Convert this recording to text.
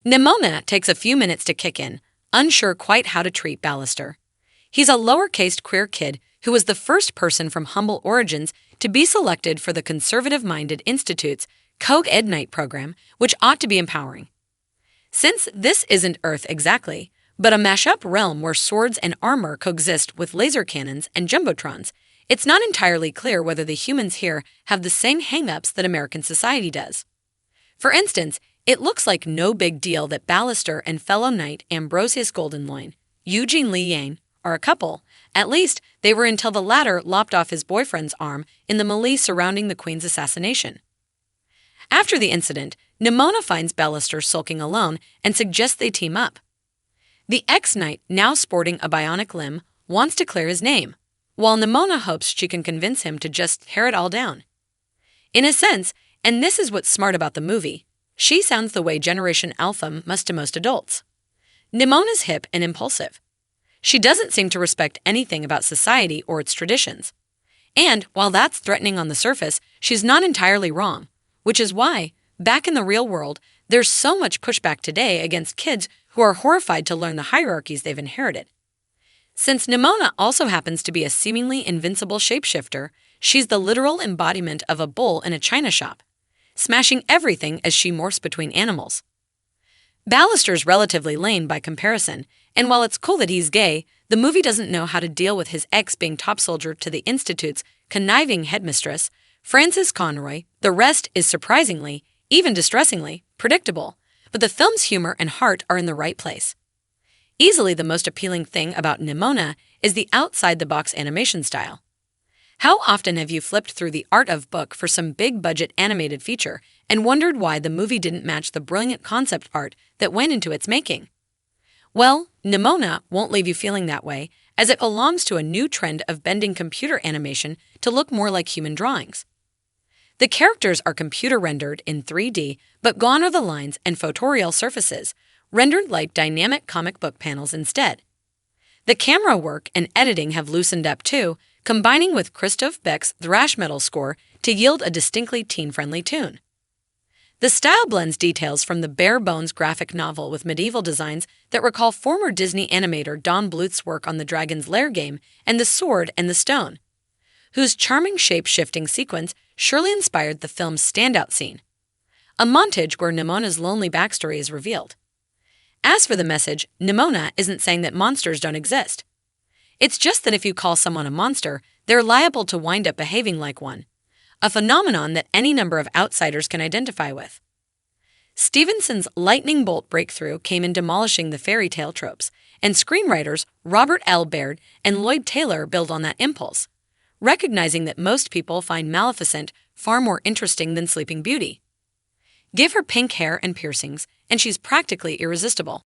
Nimona takes a few minutes to kick in, unsure quite how to treat Ballister. He's a lowercase queer kid who was the first person from humble origins to be selected for the conservative-minded Institute's Co-Ed Night program, which ought to be empowering. Since this isn't Earth exactly, but a mashup realm where swords and armor coexist with laser cannons and jumbotrons, it's not entirely clear whether the humans here have the same hang-ups that American society does. For instance, it looks like no big deal that Ballister and fellow knight Ambrosius Goldenloin, Eugene Lee Yang, are a couple. At least, they were until the latter lopped off his boyfriend's arm in the melee surrounding the Queen's assassination. After the incident, Nimona finds Ballister sulking alone and suggests they team up. The ex-knight, now sporting a bionic limb, wants to clear his name, while Nimona hopes she can convince him to just tear it all down. In a sense, and this is what's smart about the movie, she sounds the way Generation Alpha must to most adults. Nimona's hip and impulsive. She doesn't seem to respect anything about society or its traditions. And, while that's threatening on the surface, she's not entirely wrong, which is why, back in the real world, there's so much pushback today against kids who are horrified to learn the hierarchies they've inherited. Since Nimona also happens to be a seemingly invincible shapeshifter, she's the literal embodiment of a bull in a china shop, smashing everything as she morphs between animals. Ballister's relatively lame by comparison, and while it's cool that he's gay, the movie doesn't know how to deal with his ex being top soldier to the Institute's conniving headmistress, Frances Conroy. The rest is surprisingly, even distressingly, predictable, but the film's humor and heart are in the right place. Easily the most appealing thing about Nimona is the outside-the-box animation style. How often have you flipped through the art of book for some big-budget animated feature and wondered why the movie didn't match the brilliant concept art that went into its making? Well, Nimona won't leave you feeling that way, as it belongs to a new trend of bending computer animation to look more like human drawings. The characters are computer-rendered in 3D, but gone are the lines and photoreal surfaces, rendered like dynamic comic book panels instead. The camera work and editing have loosened up too, combining with Christoph Beck's thrash metal score to yield a distinctly teen-friendly tune. The style blends details from the bare-bones graphic novel with medieval designs that recall former Disney animator Don Bluth's work on the Dragon's Lair game and The Sword and the Stone, whose charming shape-shifting sequence surely inspired the film's standout scene, a montage where Nimona's lonely backstory is revealed. As for the message, Nimona isn't saying that monsters don't exist. It's just that if you call someone a monster, they're liable to wind up behaving like one, a phenomenon that any number of outsiders can identify with. Stevenson's lightning bolt breakthrough came in demolishing the fairy tale tropes, and screenwriters Robert L. Baird and Lloyd Taylor build on that impulse, recognizing that most people find Maleficent far more interesting than Sleeping Beauty. Give her pink hair and piercings, and she's practically irresistible.